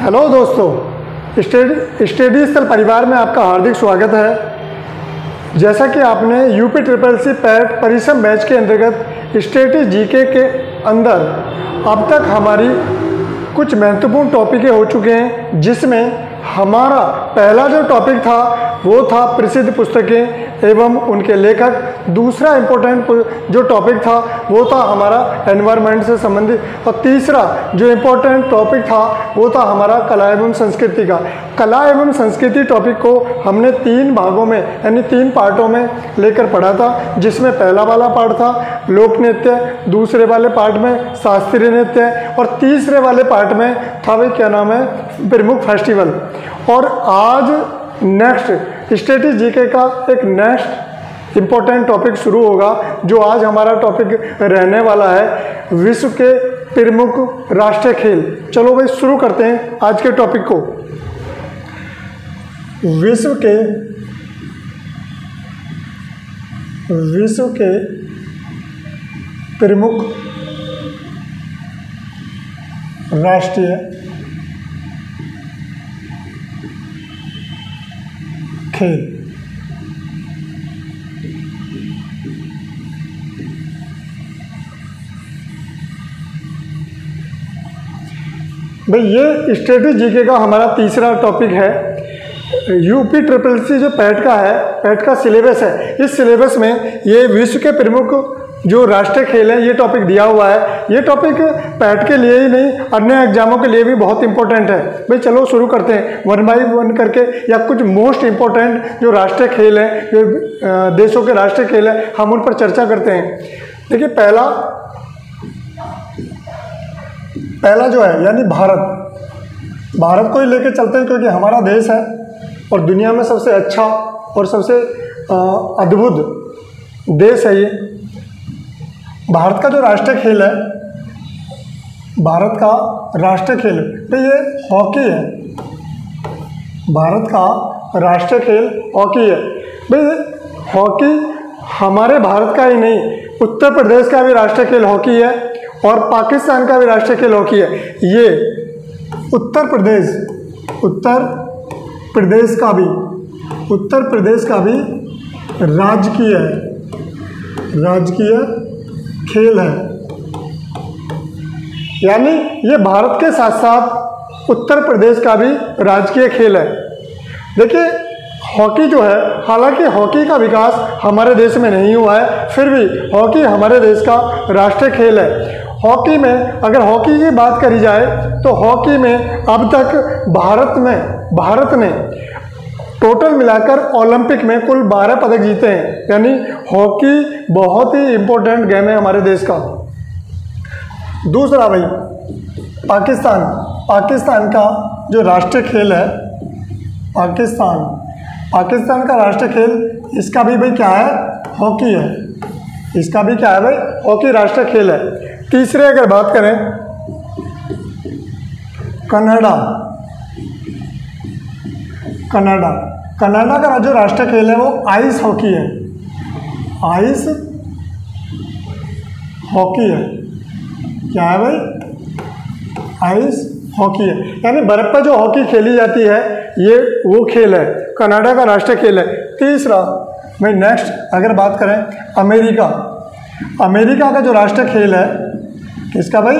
Hello दोस्तों, study स्थल परिवार में आपका हार्दिक स्वागत है। जैसा कि आपने यूपी ट्रिपल सी पैट परिश्रम बैच के अंतर्गत स्टैटिक जीके के अंदर अब तक हमारी कुछ महत्वपूर्ण टॉपिकें हो चुके हैं, जिसमें हमारा पहला जो टॉपिक था वो था प्रसिद्ध पुस्तकें एवं उनके लेखक। दूसरा इम्पोर्टेंट जो टॉपिक था वो था हमारा एनवायरनमेंट से संबंधित, और तीसरा जो इम्पोर्टेंट टॉपिक था वो था हमारा कला एवं संस्कृति का। कला एवं संस्कृति टॉपिक को हमने 3 भागों में यानी 3 पार्टों में लेकर पढ़ा था, जिसमें पहला वाला पार्ट था लोक नृत्य, दूसरे वाले पार्ट में शास्त्रीय नृत्य और तीसरे वाले पार्ट में था वे क्या नाम है प्रमुख फेस्टिवल। और आज नेक्स्ट स्टैटिक जीके का एक नेक्स्ट इम्पोर्टेंट टॉपिक शुरू होगा, जो आज हमारा टॉपिक रहने वाला है विश्व के प्रमुख राष्ट्रीय खेल। चलो भाई शुरू करते हैं आज के टॉपिक को। विश्व के प्रमुख राष्ट्रीय खेल। भाई ये स्टैटिक जीके का हमारा तीसरा टॉपिक है। यूपी ट्रिपल सी जो पैट का है, पैट का सिलेबस है, इस सिलेबस में ये विश्व के प्रमुख जो राष्ट्रीय खेल है ये टॉपिक दिया हुआ है। ये टॉपिक पैट के लिए ही नहीं अन्य एग्जामों के लिए भी बहुत इंपॉर्टेंट है। भाई चलो शुरू करते हैं 1 बाय 1 करके, या कुछ मोस्ट इम्पोर्टेंट जो राष्ट्रीय खेल हैं, जो देशों के राष्ट्रीय खेल हैं, हम उन पर चर्चा करते हैं। देखिए पहला जो है यानी भारत को ही लेके चलते हैं, क्योंकि हमारा देश है और दुनिया में सबसे अच्छा और सबसे अद्भुत देश है ये। भारत का जो राष्ट्रीय खेल है, भारत का राष्ट्रीय खेल तो ये हॉकी है। भारत का राष्ट्रीय खेल हॉकी है। भाई हॉकी हमारे भारत का ही नहीं, उत्तर प्रदेश का भी राष्ट्रीय खेल हॉकी है और पाकिस्तान का भी राष्ट्रीय खेल हॉकी है। ये उत्तर प्रदेश का भी राजकीय खेल है। यानी ये भारत के साथ साथ उत्तर प्रदेश का भी राजकीय खेल है। देखिए हॉकी जो है, हालांकि हॉकी का विकास हमारे देश में नहीं हुआ है, फिर भी हॉकी हमारे देश का राष्ट्रीय खेल है। हॉकी में अगर हॉकी की बात करी जाए तो हॉकी में अब तक भारत ने टोटल मिलाकर ओलंपिक में कुल 12 पदक जीते हैं। यानी हॉकी बहुत ही इम्पोर्टेंट गेम है हमारे देश का। दूसरा भाई पाकिस्तान का जो राष्ट्रीय खेल है, पाकिस्तान का राष्ट्रीय खेल, इसका भी भाई क्या है, हॉकी है। इसका भी क्या है भाई, हॉकी राष्ट्रीय खेल है। तीसरे अगर बात करें कनाडा का जो राष्ट्रीय खेल है वो आइस हॉकी है। क्या है भाई, आइस हॉकी है। यानी बर्फ पर जो हॉकी खेली जाती है ये वो खेल है, कनाडा का राष्ट्रीय खेल है। तीसरा भाई नेक्स्ट अगर बात करें अमेरिका का जो राष्ट्रीय खेल है, किसका भाई,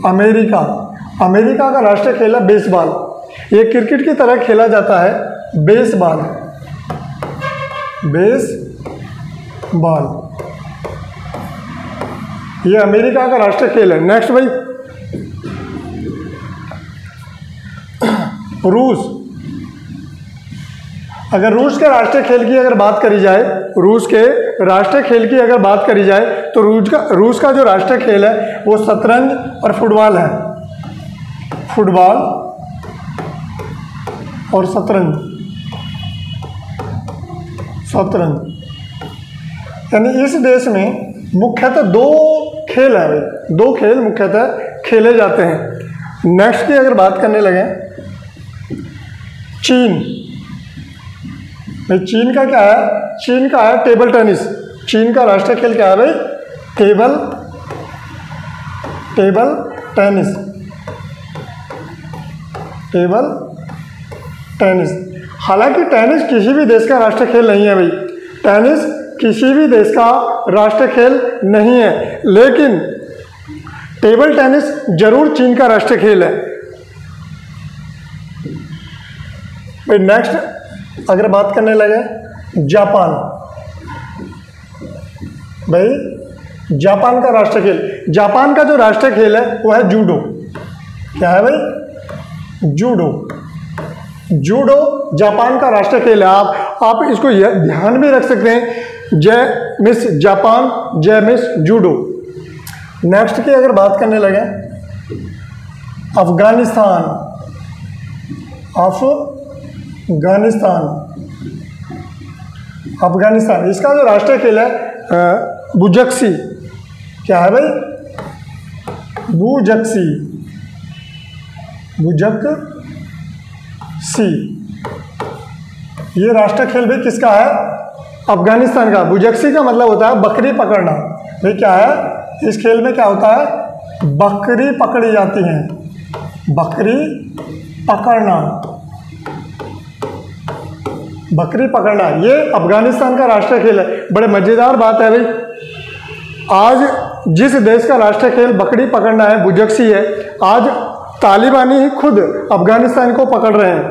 अमेरिका का राष्ट्रीय खेल है बेसबॉल। ये क्रिकेट की तरह खेला जाता है, बेसबॉल। ये अमेरिका का राष्ट्रीय खेल है। नेक्स्ट भाई रूस। अगर रूस के राष्ट्रीय खेल की अगर बात करी जाए, तो रूस का जो राष्ट्रीय खेल है वो शतरंज और फुटबॉल है। शतरंज यानी इस देश में मुख्यतः 2 खेल है, 2 खेल मुख्यतः खेले जाते हैं। नेक्स्ट की अगर बात करने लगे चीन का क्या है, चीन का है टेबल टेनिस। चीन का राष्ट्रीय खेल क्या है भाई, टेबल टेनिस। Table tennis. हालांकि टेनिस किसी भी देश का राष्ट्रीय खेल नहीं है भाई, टेनिस किसी भी देश का राष्ट्रीय खेल नहीं है, लेकिन टेबल टेनिस जरूर चीन का राष्ट्रीय खेल है भाई। नेक्स्ट अगर बात करने लगे जापान, भाई जापान का राष्ट्रीय खेल, जापान का जो राष्ट्रीय खेल है वो है जूडो। क्या है भाई? जूडो। जूडो जापान का राष्ट्रीय खेल है। आप इसको ध्यान भी रख सकते हैं, जय मिस जापान, जय मिस जूडो। नेक्स्ट की अगर बात करने लगे अफगानिस्तान, अफगानिस्तान इसका जो राष्ट्रीय खेल है बुजक्सी। क्या है भाई? बुजक्सी, बुजक्सी। ये राष्ट्रीय खेल भी किसका है? अफगानिस्तान का। बुजक्सी का मतलब होता है बकरी पकड़ना। भाई क्या है इस खेल में? क्या होता है? बकरी पकड़ी जाती है, बकरी पकड़ना, बकरी पकड़ना। ये अफगानिस्तान का राष्ट्रीय खेल है। बड़े मजेदार बात है भाई, आज जिस देश का राष्ट्रीय खेल बकरी पकड़ना है, बुजक्सी है, आज तालिबानी ही खुद अफगानिस्तान को पकड़ रहे हैं।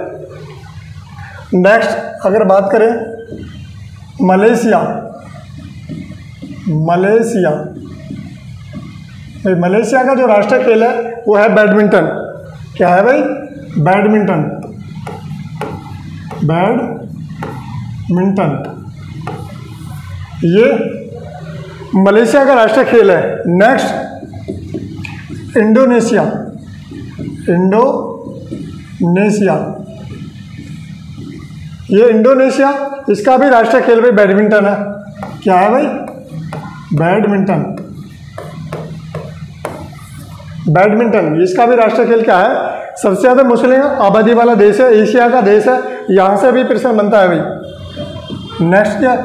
नेक्स्ट अगर बात करें मलेशिया, मलेशिया का जो राष्ट्रीय खेल है वो है बैडमिंटन। क्या है भाई? बैडमिंटन, ये मलेशिया का राष्ट्रीय खेल है। नेक्स्ट इंडोनेशिया, ये इंडोनेशिया, इसका भी राष्ट्रीय खेल भाई बैडमिंटन है। क्या है भाई? बैडमिंटन। इसका भी राष्ट्रीय खेल क्या है? सबसे ज़्यादा मुस्लिम आबादी वाला देश है, एशिया का देश है, यहाँ से भी प्रश्न बनता है भाई। नेक्स्ट क्या?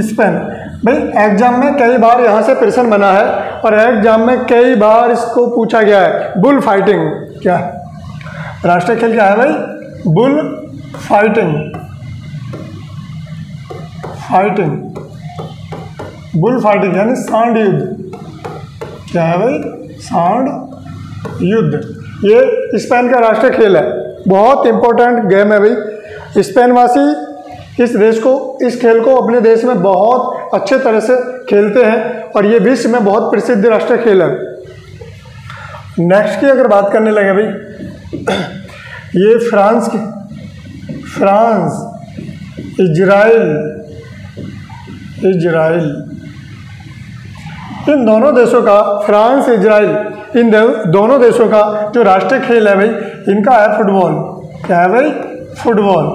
स्पेन। भाई एग्जाम में कई बार यहाँ से प्रश्न बना है और एग्जाम में कई बार इसको पूछा गया है। Bull fighting. क्या राष्ट्रीय खेल क्या है भाई? बुल फाइटिंग, बुल फाइटिंग यानी सांड युद्ध। क्या है भाई? सांड युद्ध। ये स्पेन का राष्ट्रीय खेल है। बहुत इंपॉर्टेंट गेम है भाई। स्पेन वासी इस खेल को अपने देश में बहुत अच्छे तरह से खेलते हैं और ये विश्व में बहुत प्रसिद्ध राष्ट्रीय खेल है। नेक्स्ट की अगर बात करने लगे भाई, ये फ्रांस, इजराइल, इन दोनों देशों का, फ्रांस इजराइल, इन दोनों देशों का जो राष्ट्रीय खेल है भाई, इनका है फुटबॉल। क्या है भाई? फुटबॉल।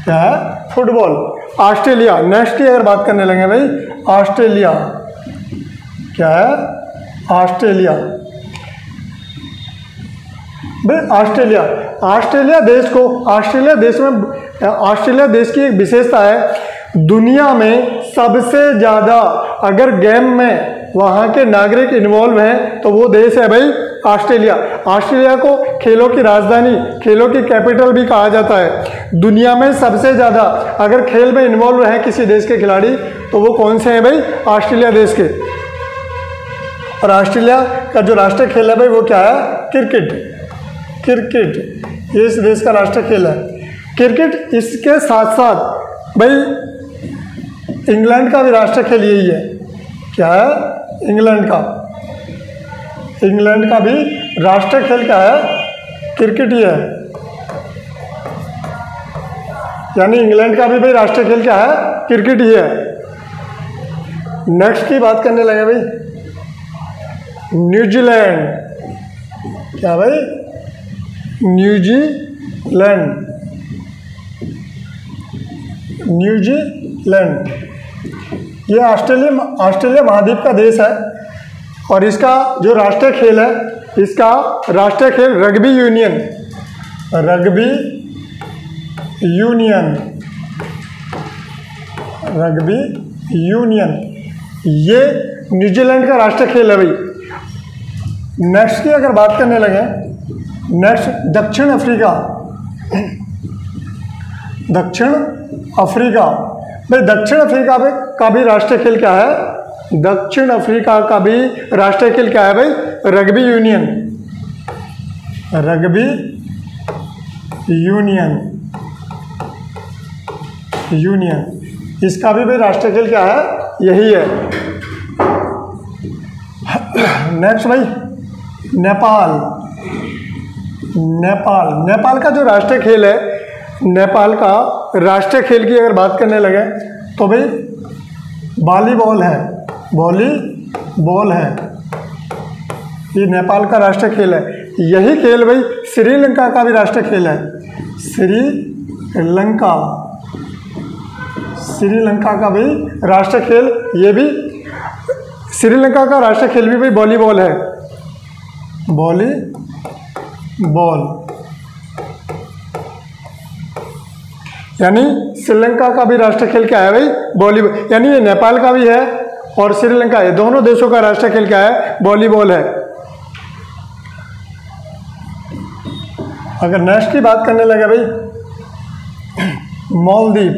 क्या है? फुटबॉल। ऑस्ट्रेलिया, नेक्स्ट की अगर बात करने लगे भाई, ऑस्ट्रेलिया। क्या है? ऑस्ट्रेलिया। भाई ऑस्ट्रेलिया देश की एक विशेषता है, दुनिया में सबसे ज़्यादा अगर गेम में वहाँ के नागरिक इन्वॉल्व हैं तो वो देश है भाई ऑस्ट्रेलिया। ऑस्ट्रेलिया को खेलों की राजधानी, खेलों की कैपिटल भी कहा जाता है। दुनिया में सबसे ज़्यादा अगर खेल में इन्वॉल्व हैं किसी देश के खिलाड़ी तो वो कौन से हैं भाई? ऑस्ट्रेलिया देश के। और ऑस्ट्रेलिया का जो राष्ट्रीय खेल है भाई वो क्या है? क्रिकेट। ये इस देश का राष्ट्रीय खेल है क्रिकेट। इसके साथ साथ भाई इंग्लैंड का भी राष्ट्रीय खेल यही है। क्या है? इंग्लैंड का भी राष्ट्रीय खेल क्या है? क्रिकेट ही है। यानी इंग्लैंड का भी भाई राष्ट्रीय खेल क्या है? क्रिकेट ही है। नेक्स्ट की बात करने लगे भाई, न्यूजीलैंड। क्या भाई? न्यूजीलैंड। ये ऑस्ट्रेलिया महाद्वीप का देश है और इसका जो राष्ट्रीय खेल है, इसका राष्ट्रीय खेल रग्बी यूनियन। ये न्यूजीलैंड का राष्ट्रीय खेल है भाई। नेक्स्ट की अगर बात करने लगे, नेक्स्ट दक्षिण अफ्रीका। दक्षिण अफ्रीका, भाई दक्षिण अफ्रीका का भी राष्ट्रीय खेल क्या है? दक्षिण अफ्रीका का भी राष्ट्रीय खेल क्या है भाई? Rugby union. रग्बी यूनियन इसका भी भाई राष्ट्रीय खेल क्या है? यही है। नेक्स्ट भाई नेपाल। नेपाल का जो राष्ट्रीय खेल है, नेपाल का राष्ट्रीय खेल की अगर बात करने लगे तो भाई वॉलीबॉल है। वॉलीबॉल है, ये नेपाल का राष्ट्रीय खेल है। यही खेल भाई श्रीलंका का भी राष्ट्रीय खेल है। श्रीलंका का भी राष्ट्रीय खेल, ये भी श्रीलंका का राष्ट्रीय खेल भी भाई वॉलीबॉल है। वॉलीबॉल यानी श्रीलंका का भी राष्ट्रीय खेल क्या है भाई? वॉलीबॉल। यानी ये नेपाल का भी है और श्रीलंका, ये दोनों देशों का राष्ट्रीय खेल क्या है? वॉलीबॉल है। अगर नेक्स्ट की बात करने लगे भाई मालदीव,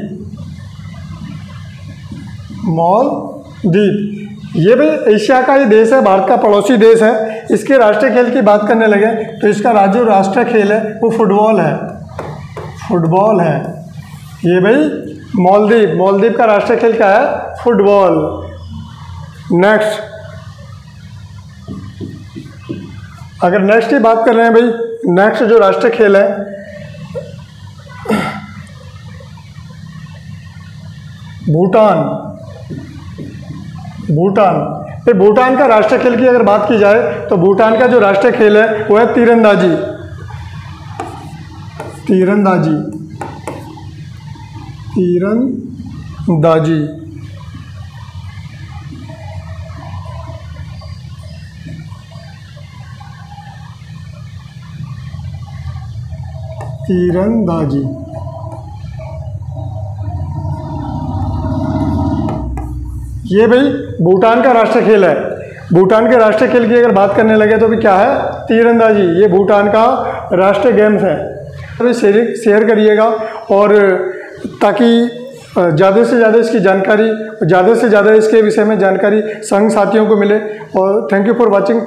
ये भी एशिया का ही देश है, भारत का पड़ोसी देश है। इसके राष्ट्रीय खेल की बात करने लगे तो इसका जो राष्ट्रीय खेल है वो फुटबॉल है। ये भाई मालदीव का राष्ट्रीय खेल क्या है? फुटबॉल। नेक्स्ट, अगर नेक्स्ट की बात कर रहे हैं भाई, नेक्स्ट जो राष्ट्रीय खेल है भूटान का राष्ट्रीय खेल की अगर बात की जाए तो भूटान का जो राष्ट्रीय खेल है वो है तीरंदाजी। ये भाई भूटान का राष्ट्रीय खेल है। भूटान के राष्ट्रीय खेल की अगर बात करने लगे तो भी क्या है? तीरंदाजी। ये भूटान का राष्ट्रीय गेम्स है। तो शेयर करिएगा और ताकि ज़्यादा से ज़्यादा इसकी जानकारी, ज़्यादा से ज़्यादा इसके विषय में जानकारी संग साथियों को मिले। और थैंक यू फॉर वॉचिंग।